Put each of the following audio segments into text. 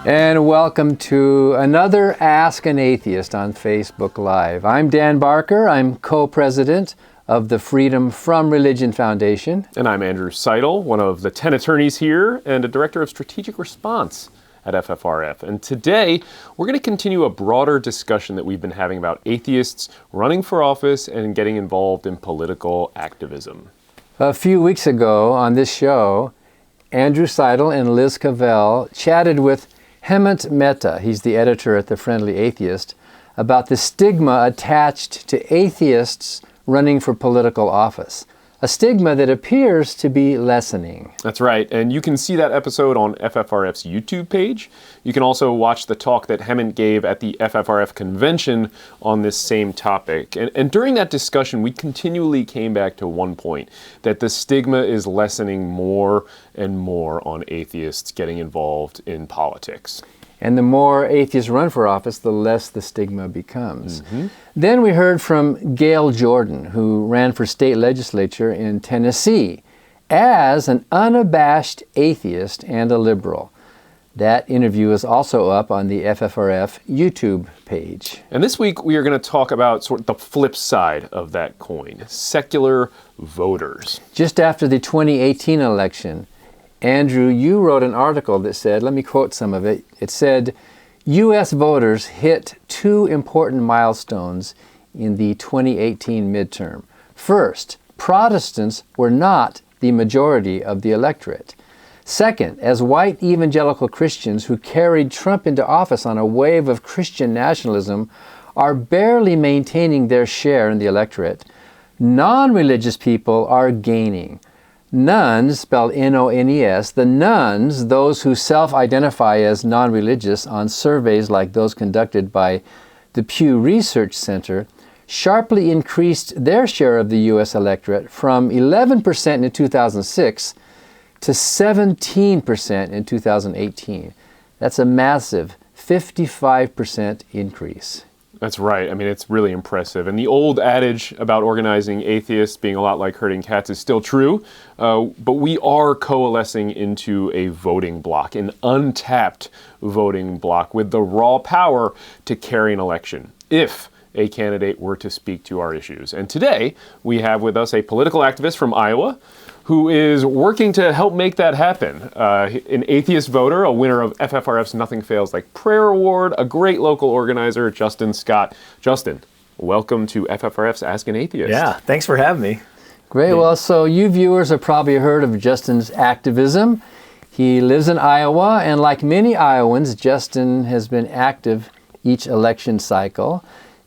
And welcome to another Ask an Atheist on Facebook Live. I'm Dan Barker. I'm co-president of the Freedom from Religion Foundation. And I'm Andrew Seidel, one of the 10 attorneys here and a director of strategic response at FFRF. And today, we're going to continue a broader discussion that we've been having about atheists running for office and getting involved in political activism. A few weeks ago on this show, Andrew Seidel and Liz Cavell chatted with Hemant Mehta, he's the editor at The Friendly Atheist, about the stigma attached to atheists running for political office. A stigma that appears to be lessening. That's right, and you can see that episode on FFRF's YouTube page. You can also watch the talk that Hemant gave at the FFRF convention on this same topic. And during that discussion, we continually came back to one point, that the stigma is lessening more and more on atheists getting involved in politics. And the more atheists run for office, the less the stigma becomes. Then we heard from Gail Jordan, who ran for state legislature in Tennessee as an unabashed atheist and a liberal. That interview is also up on the FFRF YouTube page. And this week we are going to talk about sort of the flip side of that coin, secular voters. Just after the 2018 election, Andrew, you wrote an article that said, let me quote some of it. It said, U.S. voters hit two important milestones in the 2018 midterm. First, Protestants were not the majority of the electorate. Second, as white evangelical Christians who carried Trump into office on a wave of Christian nationalism are barely maintaining their share in the electorate, non-religious people are gaining. Nones, spelled N-O-N-E-S, the nones, those who self-identify as non-religious on surveys like those conducted by the Pew Research Center, sharply increased their share of the U.S. electorate from 11% in 2006 to 17% in 2018. That's a massive 55% increase. That's right. I mean, it's really impressive. And the old adage about organizing atheists being a lot like herding cats is still true. But we are coalescing into a voting bloc, an untapped voting bloc with the raw power to carry an election if a candidate were to speak to our issues. And today, we have with us a political activist from Iowa who is working to help make that happen. An atheist voter, a winner of FFRF's Nothing Fails Like Prayer Award, a great local organizer, Justin Scott. Justin, welcome to FFRF's Ask an Atheist. Yeah, thanks for having me. Great. Well, so you viewers have probably heard of Justin's activism. He lives in Iowa, and like many Iowans, Justin has been active each election cycle.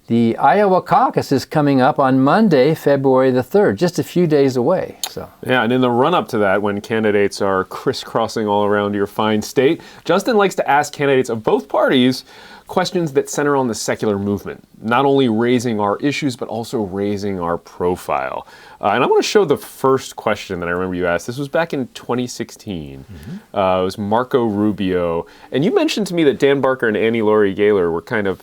The Iowa caucus is coming up on Monday, February the 3rd, just a few days away. So. Yeah, and in the run-up to that, when candidates are crisscrossing all around your fine state, Justin likes to ask candidates of both parties questions that center on the secular movement, not only raising our issues, but also raising our profile. And I want to show the first question that I remember you asked. This was back in 2016. It was Marco Rubio. And you mentioned to me that Dan Barker and Annie Laurie Gaylor were kind of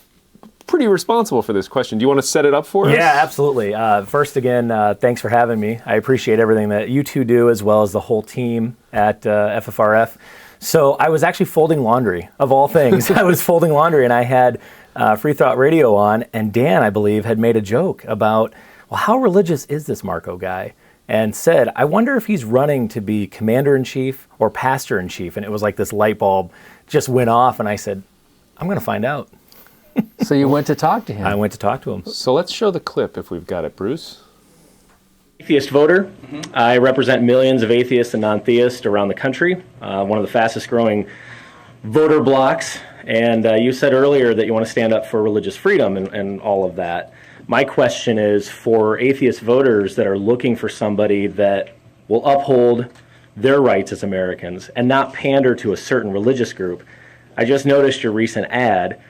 pretty responsible for this question. Do you want to set it up for us? Yeah, absolutely. First, again, thanks for having me. I appreciate everything that you two do, as well as the whole team at FFRF. So I was actually folding laundry, of all things. I was folding laundry, and I had Free Thought Radio on, and Dan, I believe, had made a joke about, well, how religious is this Marco guy? And said, I wonder if he's running to be commander-in-chief or pastor-in-chief. And it was like this light bulb just went off, and I said, I'm going to find out. So you went to talk to him? I went to talk to him. So let's show the clip if we've got it, Bruce. Atheist voter. I represent millions of atheists and non-theists around the country, one of the fastest growing voter blocs. And you said earlier that you want to stand up for religious freedom and all of that. My question is for atheist voters that are looking for somebody that will uphold their rights as Americans and not pander to a certain religious group. I just noticed your recent ad.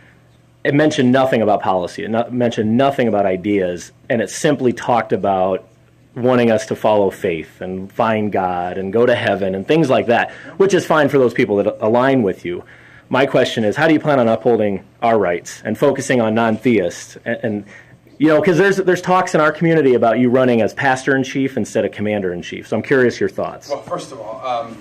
It mentioned nothing about policy. It mentioned nothing about ideas. And it simply talked about wanting us to follow faith and find God and go to heaven and things like that, which is fine for those people that align with you. My question is, how do you plan on upholding our rights and focusing on non-theists? And you know, because there's talks in our community about you running as pastor-in-chief instead of commander-in-chief. So I'm curious your thoughts. Well, first of all,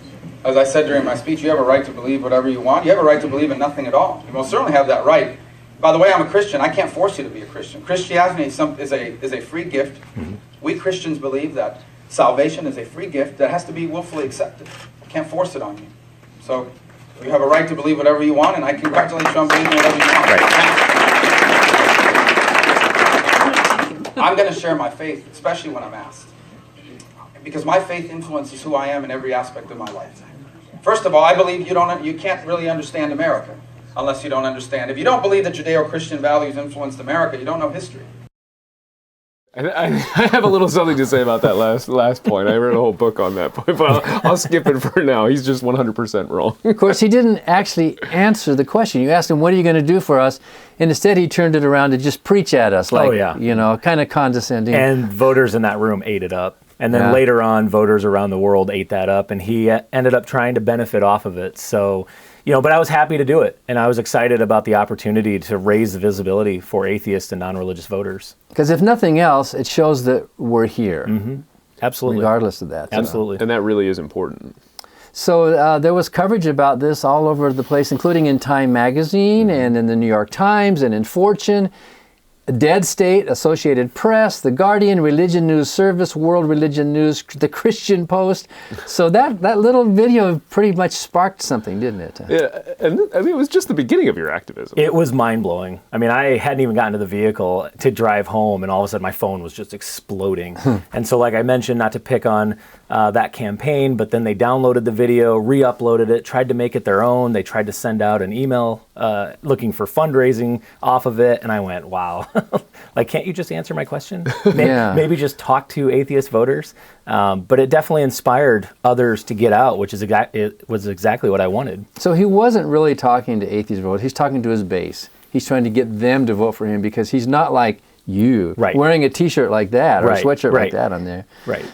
As I said during my speech, you have a right to believe whatever you want. You have a right to believe in nothing at all. You most certainly have that right. By the way, I'm a Christian. I can't force you to be a Christian. Christianity is a free gift. We Christians believe that salvation is a free gift that has to be willfully accepted. I can't force it on you. So you have a right to believe whatever you want, and I congratulate you on believing whatever you want. I'm going to share my faith, especially when I'm asked, because my faith influences who I am in every aspect of my life. First of all, I believe you can't really understand America unless you don't understand. If you don't believe that Judeo-Christian values influenced America, you don't know history. I have a little something to say about that last point. I read a whole book on that point, but I'll skip it for now. He's just 100% wrong. Of course, he didn't actually answer the question. You asked him, what are you going to do for us? And instead, he turned it around to just preach at us, like, kind of condescending. And voters in that room ate it up. And then later on, voters around the world ate that up, and he ended up trying to benefit off of it. So, but I was happy to do it, and I was excited about the opportunity to raise the visibility for atheist and non-religious voters. Because if nothing else, it shows that we're here. Mm-hmm. Absolutely. Regardless of that. Absolutely. And that really is important. So there was coverage about this all over the place, including in Time magazine and in the New York Times and in Fortune. Dead State, Associated Press, The Guardian, Religion News Service, World Religion News, The Christian Post. So that little video pretty much sparked something, didn't it? Yeah, and I mean, it was just the beginning of your activism. It was mind-blowing. I mean, I hadn't even gotten to the vehicle to drive home, and all of a sudden my phone was just exploding. And so, like I mentioned, not to pick on that campaign, but then they downloaded the video, re-uploaded it, tried to make it their own. They tried to send out an email looking for fundraising off of it, and I went, wow. Like, can't you just answer my question? Maybe just talk to atheist voters. But it definitely inspired others to get out, which is was exactly what I wanted. So he wasn't really talking to atheist voters. He's talking to his base. He's trying to get them to vote for him because he's not like you, wearing a T-shirt like that or a sweatshirt like that on there.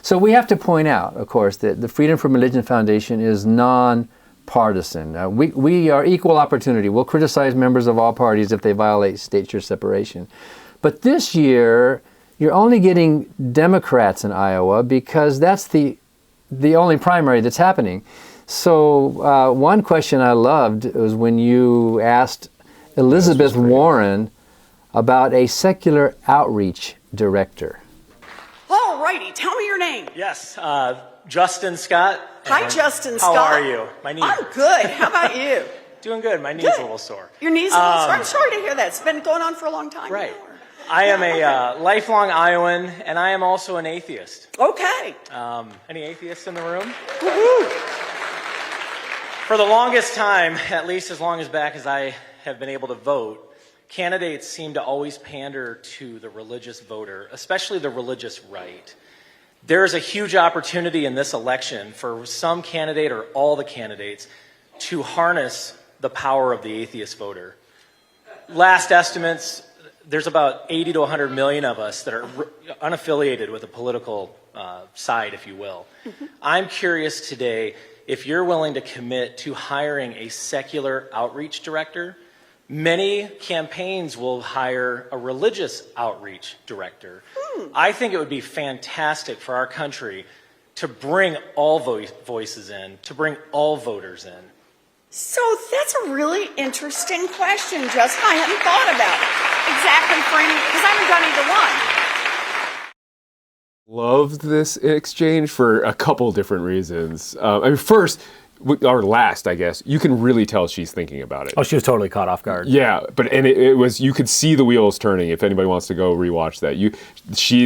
So we have to point out, of course, that the Freedom from Religion Foundation is non-partisan. We are equal opportunity. We'll criticize members of all parties if they violate state church separation. But this year, you're only getting Democrats in Iowa because that's the only primary that's happening. So one question I loved was when you asked Elizabeth Warren about a secular outreach director. All righty, tell me your name. Yes, Justin Scott. Hi, Justin Scott. How are you? My knee. I'm good. How about you? Doing good. My knee's a little sore. Your knee's a little sore? I'm sorry to hear that. It's been going on for a long time. Right. I am a lifelong Iowan, and I am also an atheist. Okay. Any atheists in the room? Woohoo! For the longest time, at least as long as back as I have been able to vote, candidates seem to always pander to the religious voter, especially the religious right. There is a huge opportunity in this election for some candidate or all the candidates to harness the power of the atheist voter. Last estimates, there's about 80 to 100 million of us that are unaffiliated with a political side, if you will. I'm curious today if you're willing to commit to hiring a secular outreach director. Many campaigns will hire a religious outreach director. I think it would be fantastic for our country to bring all voices in, to bring all voters in. So that's a really interesting question, Justin. I hadn't thought about it exactly for any, because I haven't done either one. Loved this exchange for a couple different reasons. I mean, first, or last, I guess, you can really tell she's thinking about it. Oh, she was totally caught off guard. Yeah, but it was, you could see the wheels turning. If anybody wants to go rewatch that,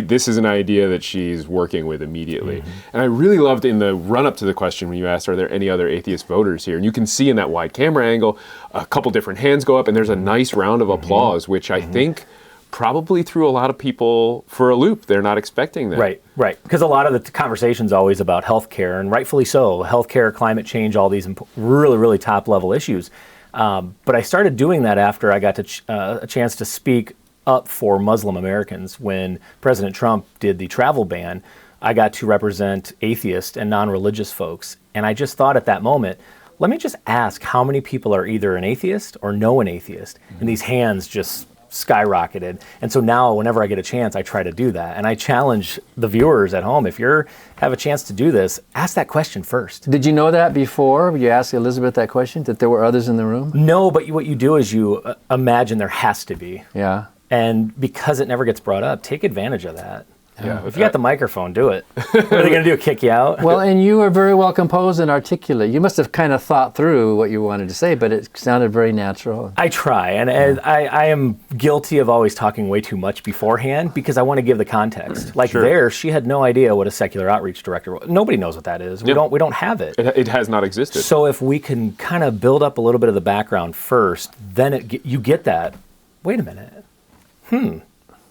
this is an idea that she's working with immediately. And I really loved in the run-up to the question when you asked, are there any other atheist voters here? And you can see in that wide camera angle, a couple different hands go up, and there's a nice round of applause, which I think probably threw a lot of people for a loop. They're not expecting that. Right. Because a lot of the conversation's always about healthcare, and rightfully so. Healthcare, climate change, all these really, really top-level issues. But I started doing that after I got a chance to speak up for Muslim Americans. When President Trump did the travel ban, I got to represent atheist and non-religious folks. And I just thought at that moment, let me just ask how many people are either an atheist or know an atheist. And these hands just skyrocketed. And so now whenever I get a chance, I try to do that. And I challenge the viewers at home, if you have a chance to do this, ask that question first. Did you know that before you asked Elizabeth that question, that there were others in the room? No, but what you do is you imagine there has to be. Yeah. And because it never gets brought up, take advantage of that. Yeah. If you got the microphone, do it. What are they going to do, kick you out? Well, and you were very well composed and articulate. You must have kind of thought through what you wanted to say, but it sounded very natural. I try, and I am guilty of always talking way too much beforehand because I want to give the context. Like there, she had no idea what a secular outreach director was. Nobody knows what that is. We don't have it. It has not existed. So if we can kind of build up a little bit of the background first, then you get that, wait a minute,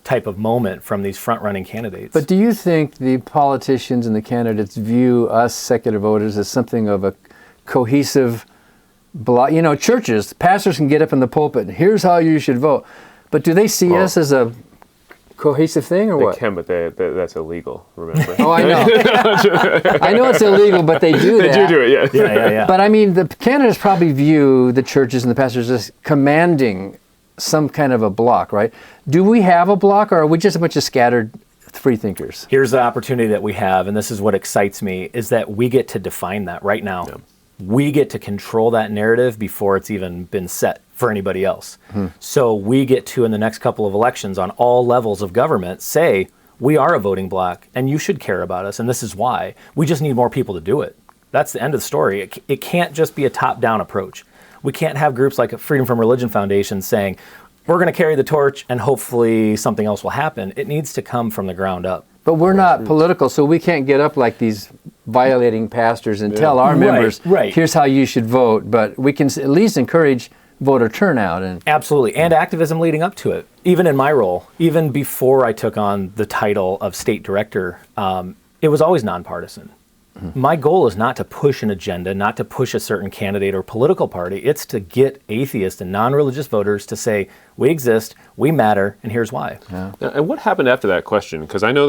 type of moment from these front-running candidates. But do you think the politicians and the candidates view us secular voters as something of a cohesive block? You know, churches, pastors can get up in the pulpit, here's how you should vote. But do they see us as a cohesive thing or what? They can, but that's illegal, remember? Oh, I know. I know it's illegal, but they do that. They do it, yeah. Yeah. But I mean, the candidates probably view the churches and the pastors as commanding some kind of a block, right? Do we have a block, or are we just a bunch of scattered free thinkers? Here's the opportunity that we have, and this is what excites me, is that we get to define that right now. Yeah. We get to control that narrative before it's even been set for anybody else. So we get to, in the next couple of elections on all levels of government, say, we are a voting block, and you should care about us, and this is why. We just need more people to do it. That's the end of the story. It can't just be a top-down approach. We can't have groups like Freedom from Religion Foundation saying, we're going to carry the torch and hopefully something else will happen. It needs to come from the ground up. But we're not political, so we can't get up like these violating pastors and tell our members, here's how you should vote. But we can at least encourage voter turnout. And absolutely, and activism leading up to it. Even in my role, even before I took on the title of state director, it was always nonpartisan. My goal is not to push an agenda, not to push a certain candidate or political party. It's to get atheist and non-religious voters to say, we exist, we matter, and here's why. Yeah. And what happened after that question? Because I know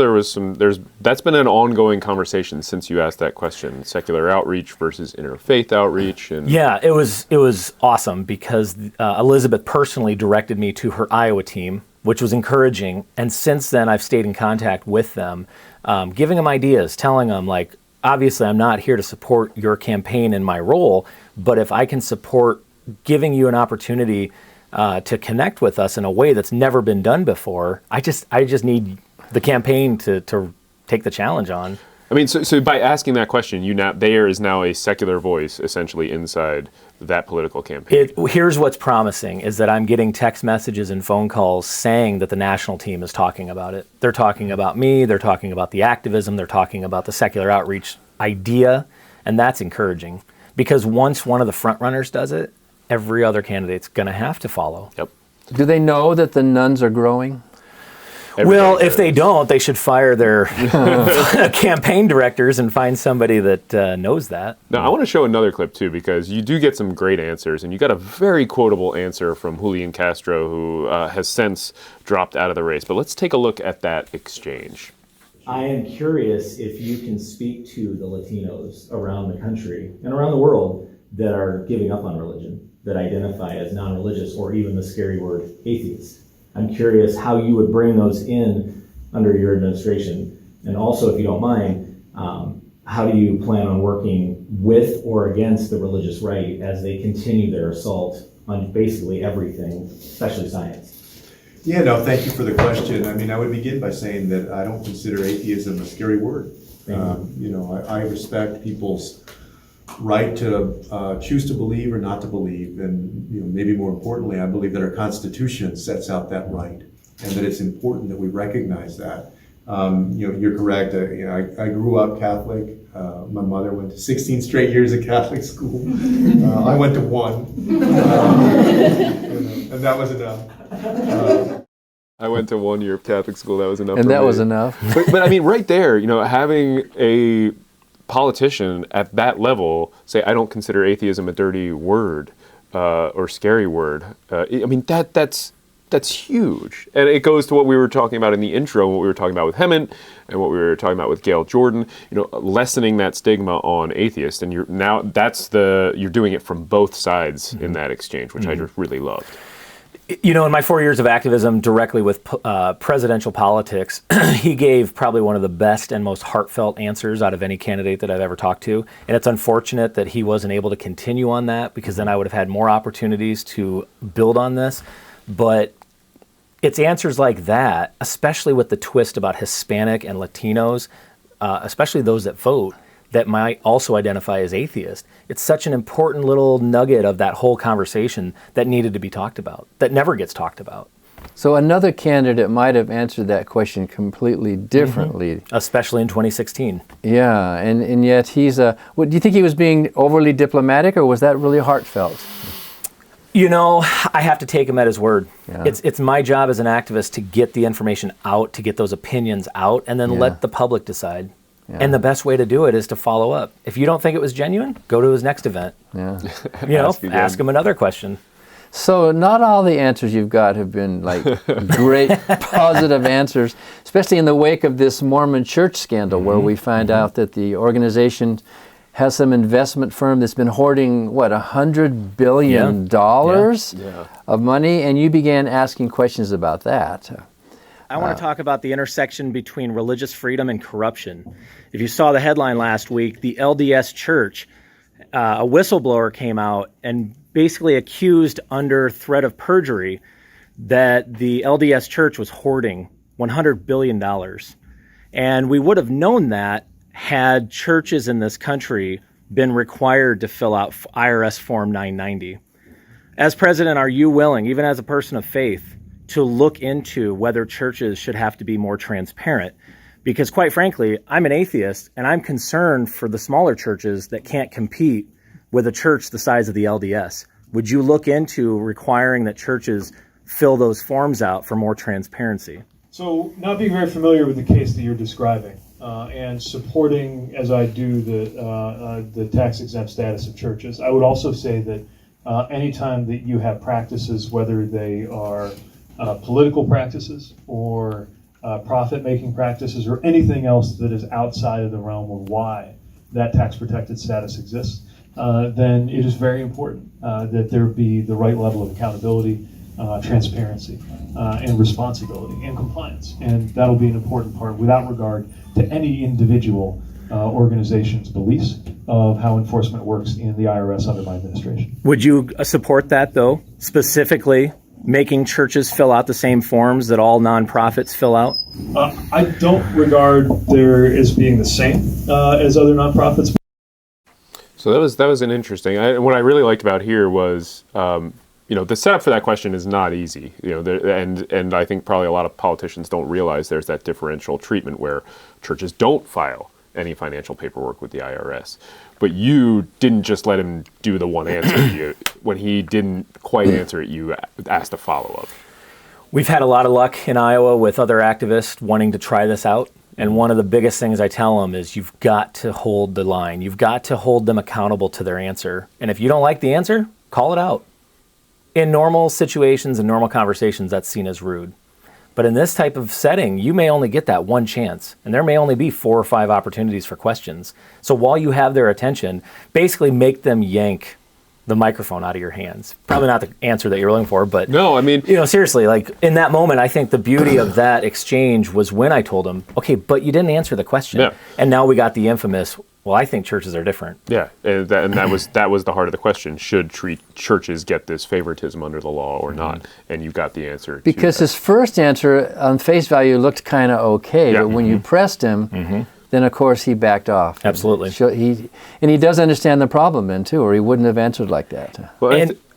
that's been an ongoing conversation since you asked that question, secular outreach versus interfaith outreach. And yeah, it was awesome because Elizabeth personally directed me to her Iowa team, which was encouraging. And since then, I've stayed in contact with them, giving them ideas, telling them, like, obviously, I'm not here to support your campaign in my role, but if I can support giving you an opportunity to connect with us in a way that's never been done before, I just need the campaign to take the challenge on. I mean, so by asking that question, there is now a secular voice essentially inside that political campaign. Here's what's promising is that I'm getting text messages and phone calls saying that the national team is talking about it. They're talking about me, they're talking about the activism, they're talking about the secular outreach idea, and that's encouraging. Because once one of the front runners does it, every other candidate's going to have to follow. Yep. Do they know that the nuns are growing? Well, if they don't, they should fire their campaign directors and find somebody that knows that. Now, I want to show another clip, too, because you do get some great answers, and you got a very quotable answer from Julian Castro, who has since dropped out of the race. But let's take a look at that exchange. I am curious if you can speak to the Latinos around the country and around the world that are giving up on religion, that identify as non-religious, or even the scary word atheist. I'm curious how you would bring those in under your administration. And also, if you don't mind, how do you plan on working with or against the religious right as they continue their assault on basically everything, especially science? Yeah, no, thank you for the question. I mean, I would begin by saying that I don't consider atheism a scary word. I respect people's right to choose to believe or not to believe, and maybe more importantly, I believe that our Constitution sets out that right, and that it's important that we recognize that. You're correct. I grew up Catholic. My mother went to 16 straight years of Catholic school. I went to one, and that was enough. I went to 1 year of Catholic school. That was enough. And that was enough. But I mean, right there, having a politician at that level say, I don't consider atheism a dirty word or scary word. I mean, that's huge. And it goes to what we were talking about in the intro, what we were talking about with Hemant and what we were talking about with Gail Jordan, lessening that stigma on atheists. And you're doing it from both sides in that exchange, which I just really loved. You know, in my 4 years of activism directly with presidential politics, he gave probably one of the best and most heartfelt answers out of any candidate that I've ever talked to. And it's unfortunate that he wasn't able to continue on that, because then I would have had more opportunities to build on this. But it's answers like that, especially with the twist about Hispanic and Latinos, especially those that vote, that might also identify as atheist. It's such an important little nugget of that whole conversation that needed to be talked about, that never gets talked about. So another candidate might have answered that question completely differently. Especially in 2016. Yeah, and yet he's do you think he was being overly diplomatic, or was that really heartfelt? You know, I have to take him at his word. Yeah. It's my job as an activist to get the information out, to get those opinions out, and then let the public decide. Yeah. And the best way to do it is to follow up. If you don't think it was genuine, go to his next event. Yeah. You know, ask him another question. So not all the answers you've got have been like great positive answers, especially in the wake of this Mormon church scandal, where we find out that the organization has some investment firm that's been hoarding, what, $100 billion of money, and you began asking questions about that. I want to talk about the intersection between religious freedom and corruption. If you saw the headline last week, the LDS Church, a whistleblower came out and basically accused under threat of perjury that the LDS Church was hoarding $100 billion. And we would have known that had churches in this country been required to fill out IRS Form 990. As president, are you willing, even as a person of faith, to look into whether churches should have to be more transparent? Because quite frankly, I'm an atheist, and I'm concerned for the smaller churches that can't compete with a church the size of the LDS. Would you look into requiring that churches fill those forms out for more transparency? So, not being very familiar with the case that you're describing, and supporting, as I do, the tax-exempt status of churches, I would also say that anytime that you have practices, whether they are political practices or profit-making practices or anything else that is outside of the realm of why that tax-protected status exists, then it is very important that there be the right level of accountability, transparency, and responsibility and compliance. And that'll be an important part without regard to any individual organization's beliefs of how enforcement works in the IRS under my administration. Would you support that, though, specifically making churches fill out the same forms that all nonprofits fill out? I don't regard there as being the same as other nonprofits. So that was an interesting. What I really liked about here was, the setup for that question is not easy. And I think probably a lot of politicians don't realize there's that differential treatment where churches don't file any financial paperwork with the IRS. But you didn't just let him do the one answer. When he didn't quite answer it, you asked a follow-up. We've had a lot of luck in Iowa with other activists wanting to try this out. And one of the biggest things I tell them is you've got to hold the line. You've got to hold them accountable to their answer. And if you don't like the answer, call it out. In normal situations and normal conversations, that's seen as rude. But in this type of setting, you may only get that one chance, and there may only be 4 or 5 opportunities for questions. So while you have their attention, basically make them yank the microphone out of your hands. Probably not the answer that you're looking for, but no, I mean, seriously, like in that moment, I think the beauty of that exchange was when I told him, okay, but you didn't answer the question. Yeah. And now we got the infamous, well, I think churches are different. Yeah, and that was the heart of the question. Should churches get this favoritism under the law or not? And you got the answer. Because his first answer on face value looked kind of okay, but when you pressed him, then of course he backed off. Absolutely. He does understand the problem then too, or he wouldn't have answered like that. Well,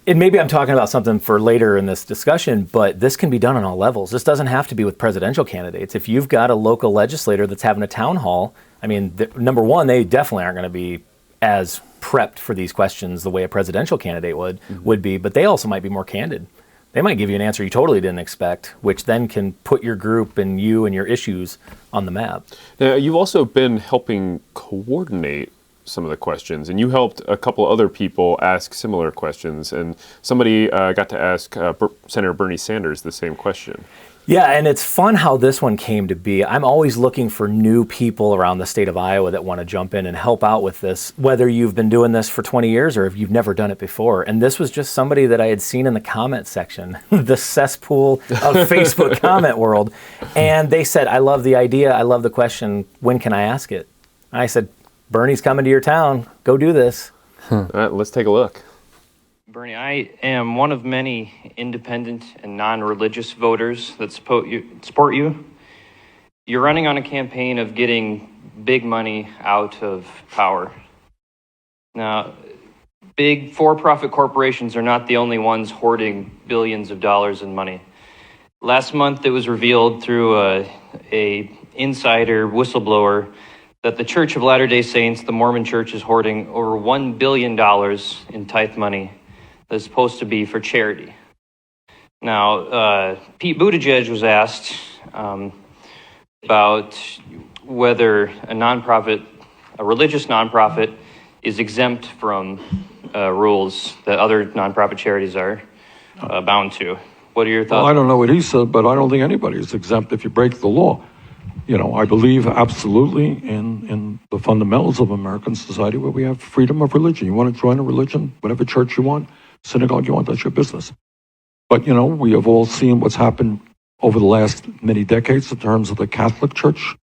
and maybe I'm talking about something for later in this discussion, but this can be done on all levels. This doesn't have to be with presidential candidates. If you've got a local legislator that's having a town hall, I mean, number one, they definitely aren't going to be as prepped for these questions the way a presidential candidate would be, but they also might be more candid. They might give you an answer you totally didn't expect, which then can put your group and you and your issues on the map. Now, you've also been helping coordinate some of the questions, and you helped a couple other people ask similar questions, and somebody got to ask Senator Bernie Sanders the same question. Yeah, and it's fun how this one came to be. I'm always looking for new people around the state of Iowa that want to jump in and help out with this, whether you've been doing this for 20 years or if you've never done it before. And this was just somebody that I had seen in the comment section, the cesspool of Facebook comment world. And they said, I love the idea. I love the question. When can I ask it? And I said, Bernie's coming to your town. Go do this. All right, let's take a look. Bernie, I am one of many independent and non-religious voters that support you. You're running on a campaign of getting big money out of power. Now, big for-profit corporations are not the only ones hoarding billions of dollars in money. Last month, it was revealed through a insider whistleblower that the Church of Latter-day Saints, the Mormon Church, is hoarding over $1 billion in tithe money that's supposed to be for charity. Now, Pete Buttigieg was asked about whether a religious nonprofit, is exempt from rules that other nonprofit charities are bound to. What are your thoughts? Well, I don't know what he said, but I don't think anybody is exempt if you break the law. You know, I believe absolutely in the fundamentals of American society where we have freedom of religion. You want to join a religion, whatever church you want, synagogue you want, that's your business. But, you know, we have all seen what's happened over the last many decades in terms of the Catholic Church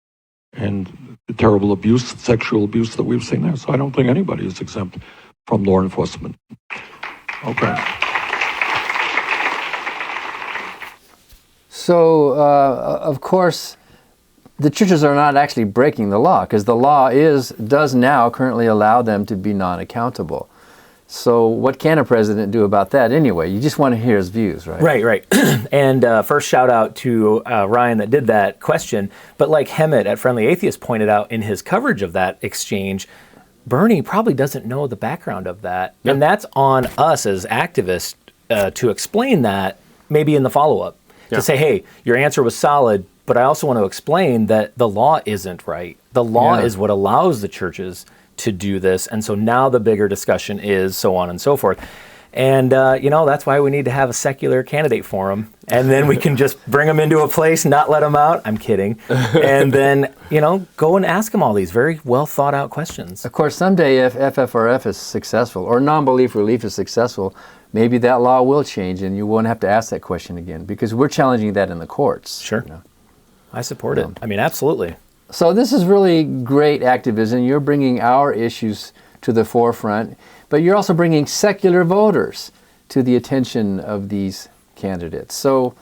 and the terrible abuse, sexual abuse that we've seen there. So I don't think anybody is exempt from law enforcement. Okay. So, of course, the churches are not actually breaking the law, because the law does now currently allow them to be non-accountable. So what can a president do about that anyway? You just want to hear his views, right? Right. And first shout out to Ryan that did that question. But like Hemet at Friendly Atheist pointed out in his coverage of that exchange, Bernie probably doesn't know the background of that. Yep. And that's on us as activists to explain that maybe in the follow-up. To say, hey, your answer was solid, but I also want to explain that the law isn't right. The law is what allows the churches to do this. And so now the bigger discussion is so on and so forth. And, that's why we need to have a secular candidate forum. And then we can just bring them into a place, not let them out. I'm kidding. And then, go and ask them all these very well thought out questions. Of course, someday if FFRF is successful or non-belief relief is successful, maybe that law will change and you won't have to ask that question again, because we're challenging that in the courts. Sure. I support it. I mean, absolutely. So this is really great activism. You're bringing our issues to the forefront, but you're also bringing secular voters to the attention of these candidates. So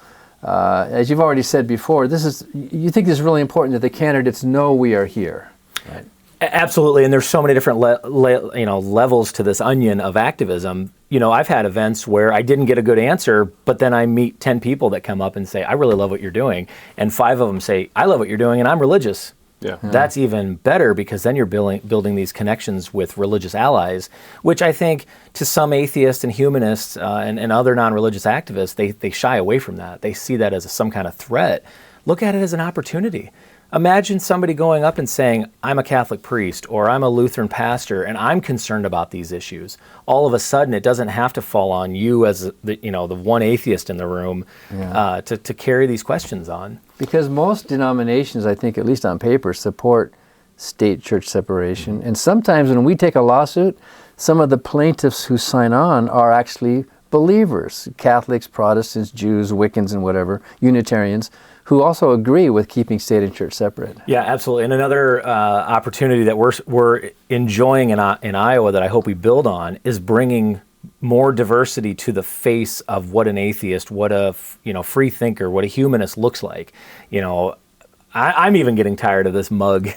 as you've already said before, you think this is really important that the candidates know we are here, right? Absolutely, and there's so many different levels to this onion of activism. I've had events where I didn't get a good answer, but then I meet 10 people that come up and say, I really love what you're doing. And 5 of them say, I love what you're doing and I'm religious. Yeah. That's even better, because then you're building these connections with religious allies, which I think to some atheists and humanists and other non-religious activists, they shy away from that. They see that as some kind of threat. Look at it as an opportunity. Imagine somebody going up and saying, I'm a Catholic priest or I'm a Lutheran pastor and I'm concerned about these issues. All of a sudden, it doesn't have to fall on you as the one atheist in the room to carry these questions on. Because most denominations, I think, at least on paper, support state-church separation. And sometimes when we take a lawsuit, some of the plaintiffs who sign on are actually believers, Catholics, Protestants, Jews, Wiccans, and whatever, Unitarians, who also agree with keeping state and church separate. Yeah, absolutely. And another opportunity that we're enjoying in Iowa that I hope we build on is bringing more diversity to the face of what an atheist, what a free thinker, what a humanist looks like. I'm even getting tired of this mug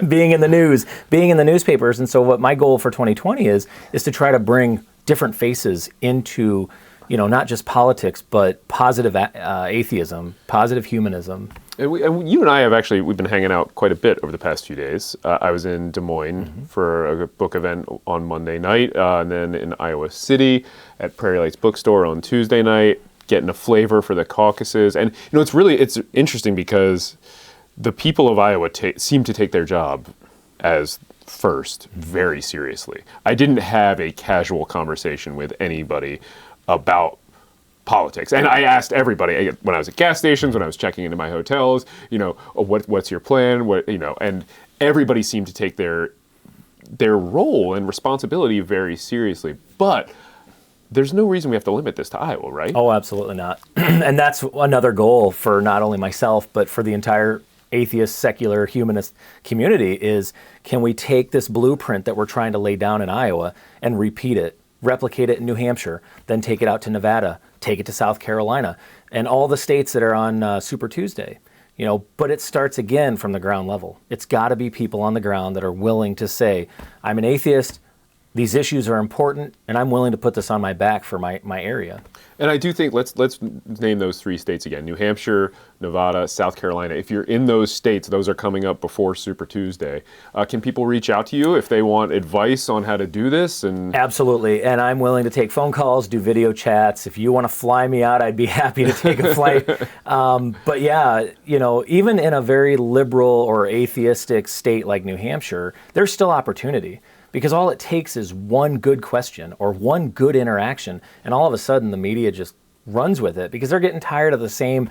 being in the news, being in the newspapers. And so what my goal for 2020 is to try to bring different faces into not just politics, but positive atheism, positive humanism. And you and I we've been hanging out quite a bit over the past few days. I was in Des Moines for a book event on Monday night, and then in Iowa City at Prairie Lights Bookstore on Tuesday night, getting a flavor for the Caucuses. And it's interesting because the people of Iowa seem to take their job as first very seriously. I didn't have a casual conversation with anybody about politics. And I asked everybody when I was at gas stations, when I was checking into my hotels, what's your plan? And everybody seemed to take their role and responsibility very seriously. But there's no reason we have to limit this to Iowa, right? Oh, absolutely not. And that's another goal for not only myself, but for the entire atheist, secular, humanist community is, can we take this blueprint that we're trying to lay down in Iowa and repeat it, replicate it in New Hampshire, then take it out to Nevada, take it to South Carolina, and all the states that are on Super Tuesday. But it starts again from the ground level. It's got to be people on the ground that are willing to say, I'm an atheist, these issues are important, and I'm willing to put this on my back for my area. And I do think, let's name those 3 states again: New Hampshire, Nevada, South Carolina. If you're in those states, those are coming up before Super Tuesday. Can people reach out to you if they want advice on how to do this? And absolutely, and I'm willing to take phone calls, do video chats. If you want to fly me out, I'd be happy to take a flight. But yeah, even in a very liberal or atheistic state like New Hampshire, there's still opportunity. Because all it takes is one good question or one good interaction, and all of a sudden the media just runs with it because they're getting tired of the same,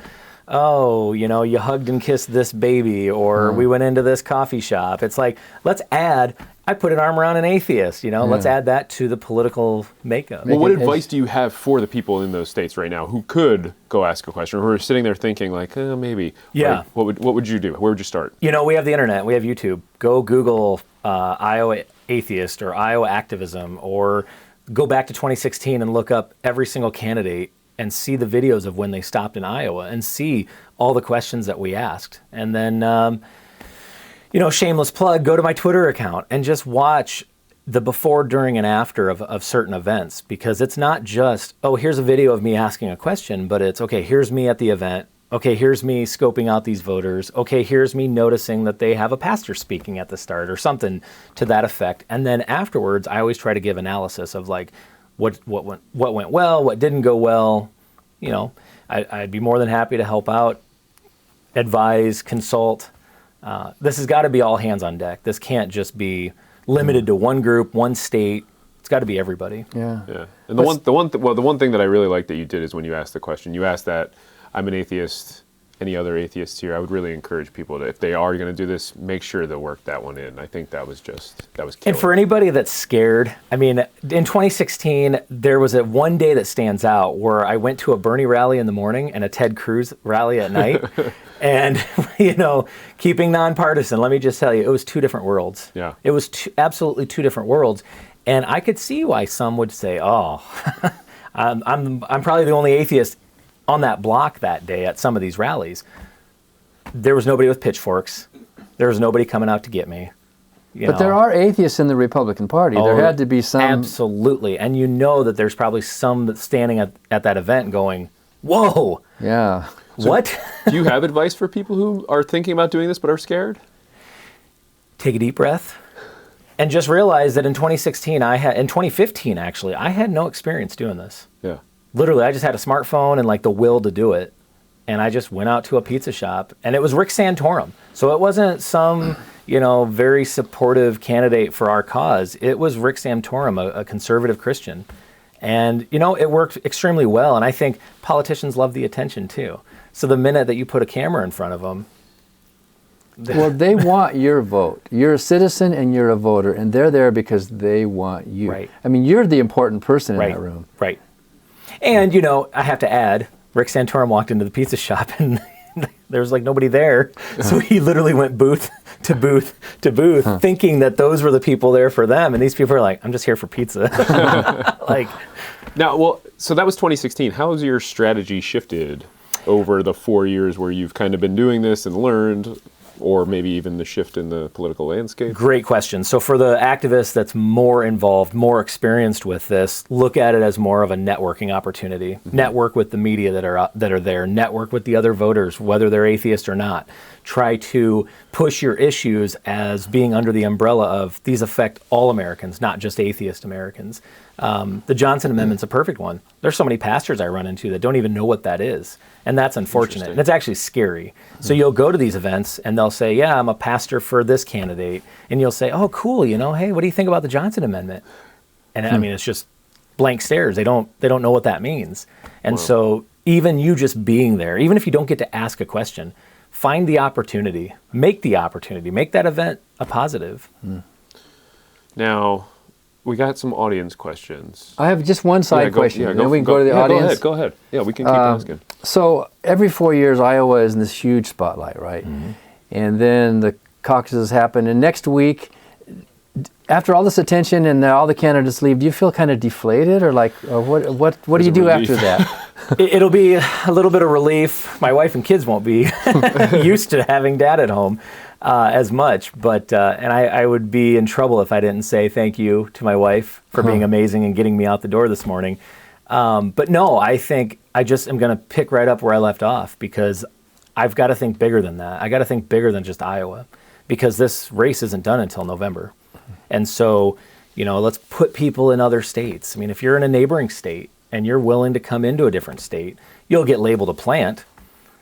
you hugged and kissed this baby, or we went into this coffee shop. It's like, I put an arm around an atheist, let's add that to the political makeup. Well, what advice do you have for the people in those states right now who could go ask a question, or who are sitting there thinking like, maybe? Yeah. Like, what would you do? Where would you start? We have the internet, we have YouTube. Go Google Iowa Atheist or Iowa Activism, or go back to 2016 and look up every single candidate and see the videos of when they stopped in Iowa and see all the questions that we asked. And then, shameless plug, go to my Twitter account and just watch the before, during, and after of certain events, because it's not just, here's a video of me asking a question, but it's, okay, here's me at the event. Okay, here's me scoping out these voters. Okay, here's me noticing that they have a pastor speaking at the start or something to that effect. And then afterwards, I always try to give analysis of like what went well, what didn't go well. I'd be more than happy to help out, advise, consult. This has got to be all hands on deck. This can't just be limited to one group, one state. It's got to be everybody. Yeah. And the one thing that I really like that you did is when you asked the question, you asked that, I'm an atheist, any other atheists here, I would really encourage people to, if they are going to do this, make sure to work that one in. I think that was killer. And for anybody that's scared, in 2016, there was one day that stands out where I went to a Bernie rally in the morning and a Ted Cruz rally at night. And, keeping nonpartisan, let me just tell you, it was 2 different worlds. Yeah. It was absolutely 2 different worlds. And I could see why some would say, I'm probably the only atheist on that block that day at some of these rallies. There was nobody with pitchforks. There was nobody coming out to get me. But there are atheists in the Republican Party. There had to be some. Absolutely. And that there's probably some that's standing at that event going, whoa. Yeah. So what? Do you have advice for people who are thinking about doing this but are scared? Take a deep breath and just realize that in 2015 actually, I had no experience doing this. Yeah. Literally, I just had a smartphone and like the will to do it. And I just went out to a pizza shop, and it was Rick Santorum. So it wasn't some, very supportive candidate for our cause. It was Rick Santorum, a conservative Christian. And, it worked extremely well. And I think politicians love the attention too. So the minute that you put a camera in front of them. Well, they want your vote. You're a citizen and you're a voter, and they're there because they want you. Right. You're the important person in that room. Right. And, I have to add, Rick Santorum walked into the pizza shop and there was like nobody there. So he literally went booth to booth to booth thinking that those were the people there for them. And these people are like, I'm just here for pizza. So that was 2016. How has your strategy shifted over the 4 years where you've kind of been doing this and learned? Or maybe even the shift in the political landscape? Great question. So for the activist that's more involved, more experienced with this, look at it as more of a networking opportunity. Mm-hmm. Network with the media that are there. Network with the other voters, whether they're atheist or not. Try to push your issues as being under the umbrella of these affect all Americans, not just atheist Americans. The Johnson Amendment's a perfect one. There's so many pastors I run into that don't even know what that is. And that's unfortunate. And it's actually scary. So you'll go to these events and they'll say, yeah, I'm a pastor for this candidate. And you'll say, oh, cool, hey, what do you think about the Johnson Amendment? And it's just blank stares. They don't know what that means. And so even you just being there, even if you don't get to ask a question, find the opportunity, make that event a positive. Now, we got some audience questions. I have just one side question. Then we can go to the audience. Go ahead. Yeah, we can keep asking. So every 4 years, Iowa is in this huge spotlight, right? And then the caucuses happen, and next week, after all this attention and all the candidates leave, do you feel kind of deflated, or like, what do you do after that? It'll be a little bit of relief. My wife and kids won't be used to having dad at home as much, but and I would be in trouble if I didn't say thank you to my wife for being amazing and getting me out the door this morning. But no, I think I just am going to pick right up where I left off, because I've got to think bigger than that. I got to think bigger than just Iowa, because this race isn't done until November. And so, let's put people in other states. I mean, if you're in a neighboring state and you're willing to come into a different state, you'll get labeled a plant,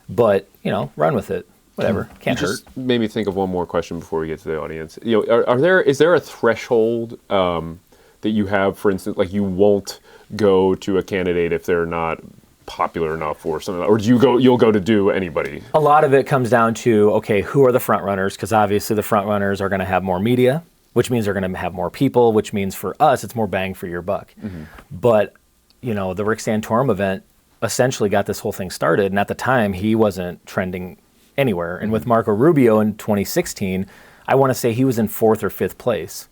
but, run with it. Whatever, can't hurt. Just made me think of one more question before we get to the audience. Is there a threshold that you have, for instance, like you won't go to a candidate if they're not popular enough or something, or you'll go to do anybody? A lot of it comes down to, okay, who are the front runners? Because obviously the front runners are going to have more media, which means they're going to have more people, which means for us it's more bang for your buck. But the Rick Santorum event essentially got this whole thing started, and at the time he wasn't trending anywhere. And with Marco Rubio in 2016, I want to say he was in 4th or 5th place.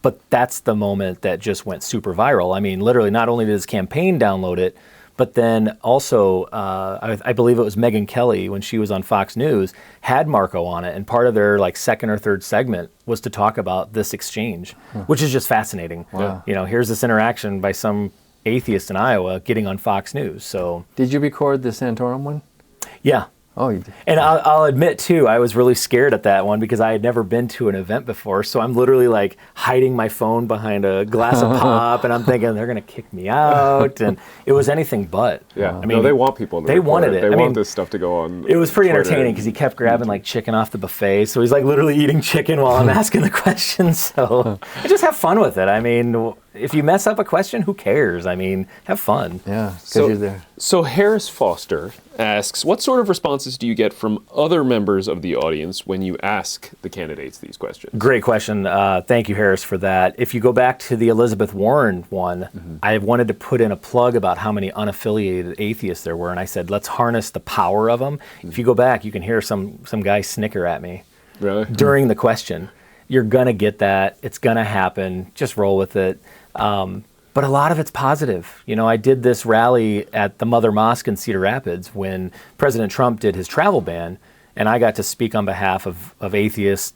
But that's the moment that just went super viral. I mean, literally, not only did his campaign download it, but then also, I believe it was Megyn Kelly, when she was on Fox News, had Marco on it. And part of their second or third segment was to talk about this exchange, which is just fascinating. Wow. Here's this interaction by some atheist in Iowa getting on Fox News. So, did you record the Santorum one? Yeah. Oh, you did. And I'll admit, too, I was really scared at that one because I had never been to an event before. So I'm literally hiding my phone behind a glass of pop, and I'm thinking they're going to kick me out. And it was anything but. Yeah. I mean, they want people to They wanted it. They want this stuff to go on. It was pretty Twitter. entertaining because he kept grabbing chicken off the buffet. So he's literally eating chicken while I'm asking the questions. So I just have fun with it. I mean, if you mess up a question, who cares? I mean, have fun. Yeah, because you're there. So Harris Foster asks, what sort of responses do you get from other members of the audience when you ask the candidates these questions? Great question. Thank you, Harris, for that. If you go back to the Elizabeth Warren one, I wanted to put in a plug about how many unaffiliated atheists there were, and I said, let's harness the power of them. If you go back, you can hear some guy snicker at me during the question. You're going to get that. It's going to happen. Just roll with it. But a lot of it's positive. I did this rally at the Mother Mosque in Cedar Rapids when President Trump did his travel ban, and I got to speak on behalf of atheists,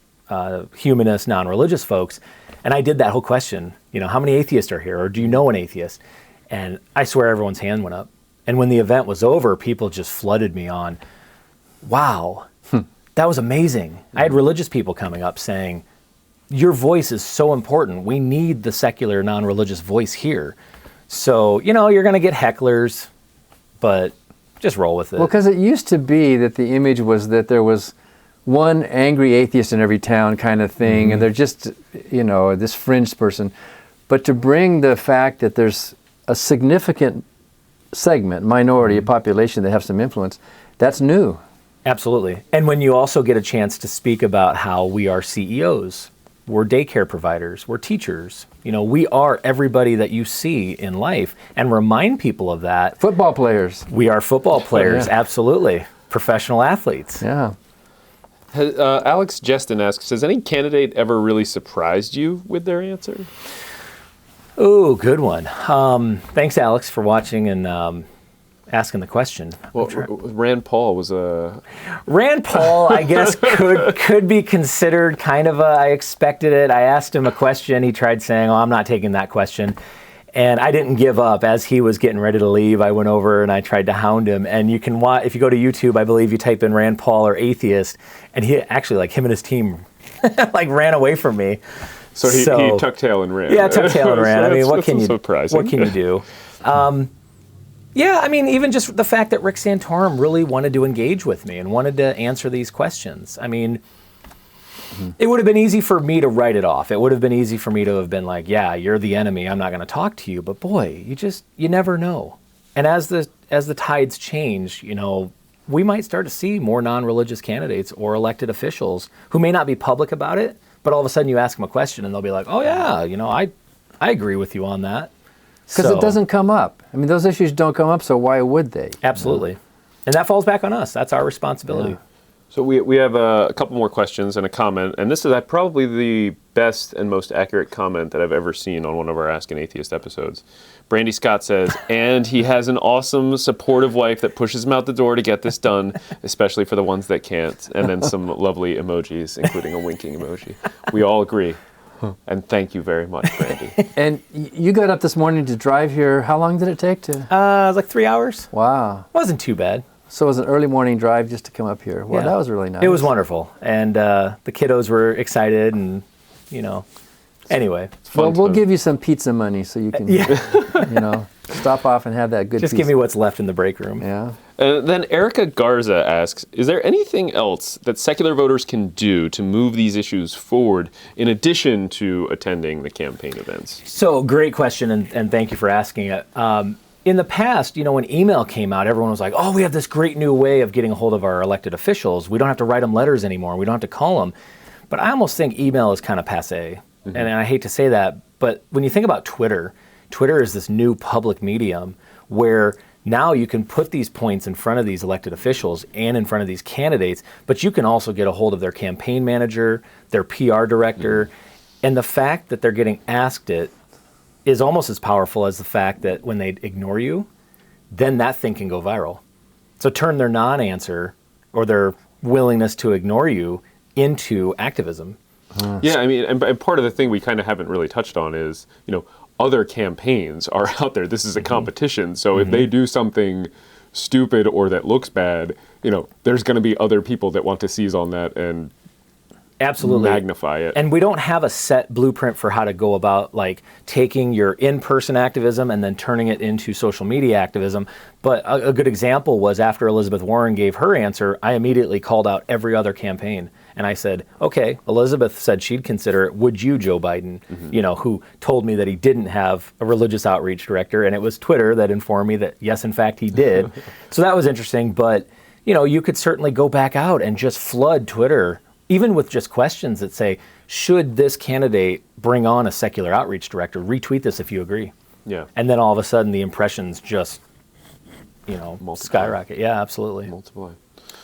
humanists, non-religious folks, and I did that whole question, how many atheists are here, or do you know an atheist? And I swear everyone's hand went up. And when the event was over, people just flooded me on, wow, that was amazing. I had religious people coming up saying, your voice is so important. We need the secular, non-religious voice here. So, you're going to get hecklers, but just roll with it. Well, because it used to be that the image was that there was one angry atheist in every town kind of thing, and they're just, this fringe person. But to bring the fact that there's a significant segment, minority, a population that have some influence, that's new. Absolutely. And when you also get a chance to speak about how we are CEOs, we're daycare providers, we're teachers. We are everybody that you see in life, and remind people of that. Football players. We are football players, absolutely. Professional athletes. Yeah. Alex Jestin asks, has any candidate ever really surprised you with their answer? Oh, good one. Thanks, Alex, for watching and asking the question. Well, Rand Paul was a... Rand Paul, I guess, could be considered kind of I expected it. I asked him a question. He tried saying, I'm not taking that question. And I didn't give up. As he was getting ready to leave, I went over and I tried to hound him. And you can watch, if you go to YouTube, I believe you type in Rand Paul or atheist, and he actually, him and his team, ran away from me. So he tucked tail and ran. Yeah, tucked tail and ran. I mean, what can you do? Yeah, I mean, even just the fact that Rick Santorum really wanted to engage with me and wanted to answer these questions. I mean, It would have been easy for me to write it off. It would have been easy for me to have been like, yeah, you're the enemy. I'm not going to talk to you. But boy, you never know. And as the tides change, we might start to see more non-religious candidates or elected officials who may not be public about it, but all of a sudden you ask them a question and they'll be like, oh yeah, I agree with you on that. Because it doesn't come up. I mean, those issues don't come up, so why would they? Absolutely. And that falls back on us. That's our responsibility. Yeah. So we have a couple more questions and a comment, and this is probably the best and most accurate comment that I've ever seen on one of our Ask an Atheist episodes. Brandy Scott says, and he has an awesome, supportive wife that pushes him out the door to get this done, especially for the ones that can't. And then some lovely emojis, including a winking emoji. We all agree. And thank you very much, Brandy. And you got up this morning to drive here. How long did it take to? It was like 3 hours. Wow. Wasn't too bad. So it was an early morning drive just to come up here. Well, that was really nice. It was wonderful. And the kiddos were excited and, anyway. Well, we'll give you some pizza money so you can, stop off and have that good Just pizza. give me what's left in the break room. Yeah. Then Erica Garza asks, is there anything else that secular voters can do to move these issues forward in addition to attending the campaign events? So, great question, and thank you for asking it. In the past, when email came out, everyone was like, oh, we have this great new way of getting a hold of our elected officials. We don't have to write them letters anymore. We don't have to call them. But I almost think email is kind of passé. Mm-hmm. And I hate to say that, but when you think about Twitter is this new public medium where now you can put these points in front of these elected officials and in front of these candidates, but you can also get a hold of their campaign manager, their PR director, and the fact that they're getting asked it is almost as powerful as the fact that when they ignore you, then that thing can go viral. So turn their non-answer or their willingness to ignore you into activism. Yeah, I mean, and part of the thing we kind of haven't really touched on is, other campaigns are out there. This is a competition. So if they do something stupid or that looks bad, there's going to be other people that want to seize on that and absolutely magnify it. And we don't have a set blueprint for how to go about taking your in-person activism and then turning it into social media activism. But a good example was after Elizabeth Warren gave her answer, I immediately called out every other campaign. And I said, okay, Elizabeth said she'd consider it. Would you, Joe Biden, who told me that he didn't have a religious outreach director? And it was Twitter that informed me that, yes, in fact, he did. So that was interesting. But, you could certainly go back out and just flood Twitter, even with just questions that say, should this candidate bring on a secular outreach director? Retweet this if you agree. Yeah. And then all of a sudden the impressions just, skyrocket. Yeah, absolutely. Multiply.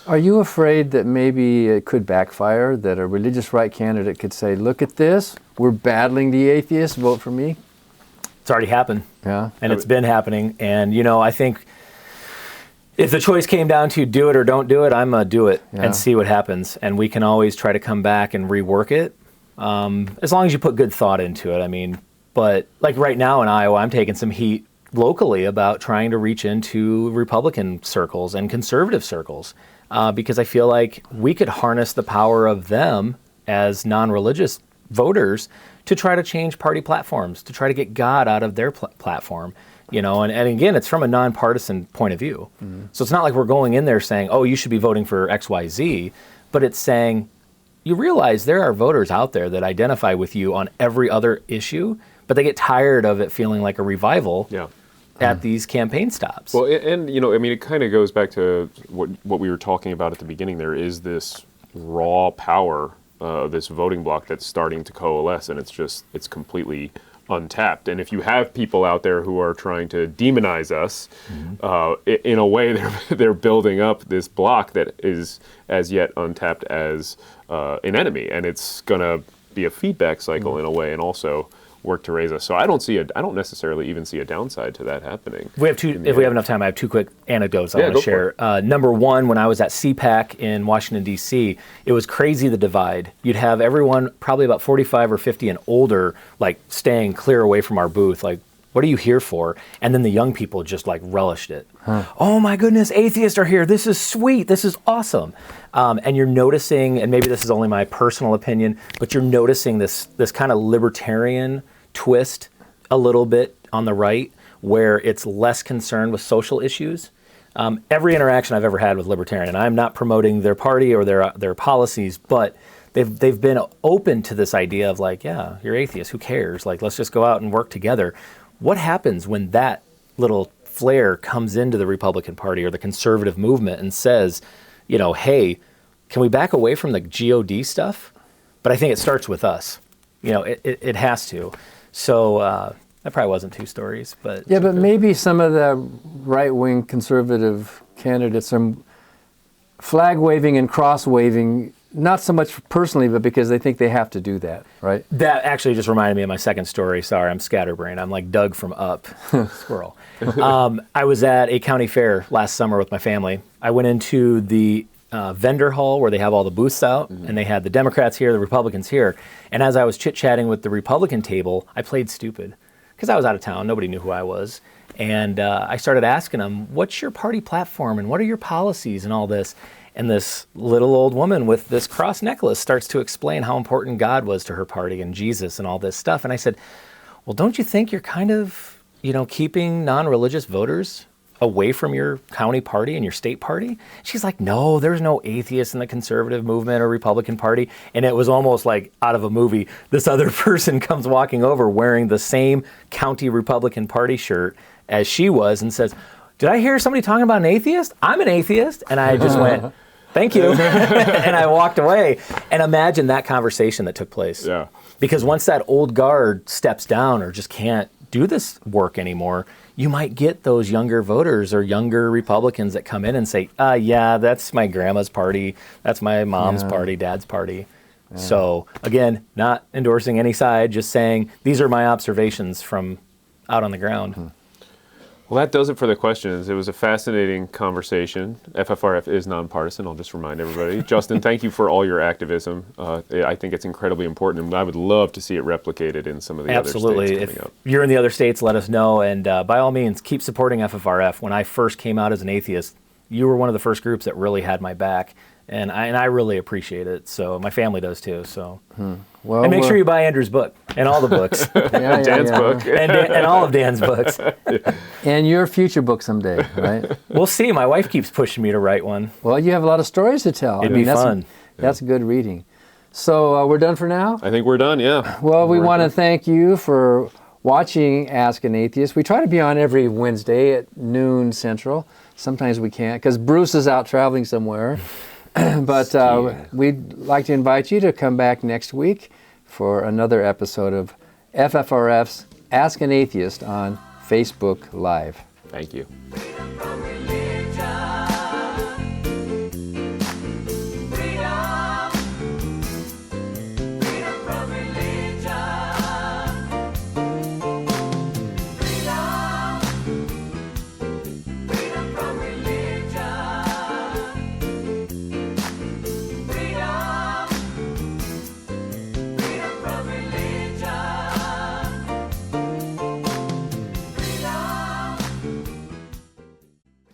Are you afraid that maybe it could backfire, that a religious right candidate could say, look at this, we're battling the atheists, vote for me? It's already happened. Yeah. And it's been happening. And, I think if the choice came down to do it or don't do it, I'm going to do it and see what happens. And we can always try to come back and rework it, as long as you put good thought into it. I mean, but like right now in Iowa, I'm taking some heat locally about trying to reach into Republican circles and conservative circles. Because I feel like we could harness the power of them as non-religious voters to try to change party platforms, to try to get God out of their platform, and again, it's from a nonpartisan point of view. Mm-hmm. So it's not like we're going in there saying, oh, you should be voting for X, Y, Z, but it's saying, you realize there are voters out there that identify with you on every other issue, but they get tired of it feeling like a revival. Yeah. At these campaign stops. Well, and it kind of goes back to what we were talking about at the beginning. There is this raw power, this voting bloc that's starting to coalesce, and it's completely untapped. And if you have people out there who are trying to demonize us, in a way, they're building up this bloc that is as yet untapped as an enemy, and it's gonna be a feedback cycle in a way, and also work to raise us. So I don't necessarily even see a downside to that happening. If we have enough time, I have two quick anecdotes I want to share. Number one, when I was at CPAC in Washington, D.C., it was crazy, the divide. You'd have everyone probably about 45 or 50 and older, staying clear away from our booth, what are you here for? And then the young people just relished it. Oh my goodness, atheists are here. This is sweet. This is awesome. And you're noticing, and maybe this is only my personal opinion, but you're noticing this kind of libertarian twist a little bit on the right, where it's less concerned with social issues. Every interaction I've ever had with libertarian, and I'm not promoting their party or their policies, but they've been open to this idea of like, yeah, you're atheist, who cares? Like, let's just go out and work together. What happens when that little flare comes into the Republican Party or the conservative movement and says, you know, hey, can we back away from the GOD stuff? But I think it starts with us. You know, it has to. So that probably wasn't 2 stories, but yeah, but maybe some of the right-wing conservative candidates are flag waving and cross waving, not so much personally, but because they think they have to do that, right? That actually just reminded me of my second story. Sorry, I'm scatterbrained. I'm like Doug from Up, squirrel. I was at a county fair last summer with my family. I went into the vendor hall where they have all the booths out, and they had the Democrats here, the Republicans here. And as I was chit-chatting with the Republican table, I played stupid because I was out of town. Nobody knew who I was. And I started asking them, what's your party platform and what are your policies and all this? And this little old woman with this cross necklace starts to explain how important God was to her party and Jesus and all this stuff. And I said, well, don't you think you're kind of, you know, keeping non-religious voters away from your county party and your state party? She's like, no, there's no atheists in the conservative movement or Republican Party. And it was almost like out of a movie. This other person comes walking over wearing the same county Republican Party shirt as she was and says, did I hear somebody talking about an atheist? I'm an atheist. And I just went, thank you. And I walked away. And imagine that conversation that took place. Yeah. Because once that old guard steps down or just can't do this work anymore, you might get those younger voters or younger Republicans that come in and say, yeah, that's my grandma's party. That's my mom's party, dad's party. Yeah. So again, not endorsing any side, just saying these are my observations from out on the ground. Well, that does it for the questions. It was a fascinating conversation. FFRF is nonpartisan, I'll just remind everybody. Justin, thank you for all your activism. I think it's incredibly important, and I would love to see it replicated in some of the other states coming up. If you're in the other states, let us know, and by all means, keep supporting FFRF. When I first came out as an atheist, you were one of the first groups that really had my back, and I really appreciate it. So my family does too. So. Well, and make sure you buy Andrew's book and all the books. Dan's book. and all of Dan's books. And your future book someday, right? We'll see. My wife keeps pushing me to write one. Well, you have a lot of stories to tell. It'd be fun. That's good reading. So we're done for now? I think we're done, yeah. Well, we want to thank you for watching Ask an Atheist. We try to be on every Wednesday at noon Central. Sometimes we can't because Bruce is out traveling somewhere. But we'd like to invite you to come back next week for another episode of FFRF's Ask an Atheist on Facebook Live. Thank you.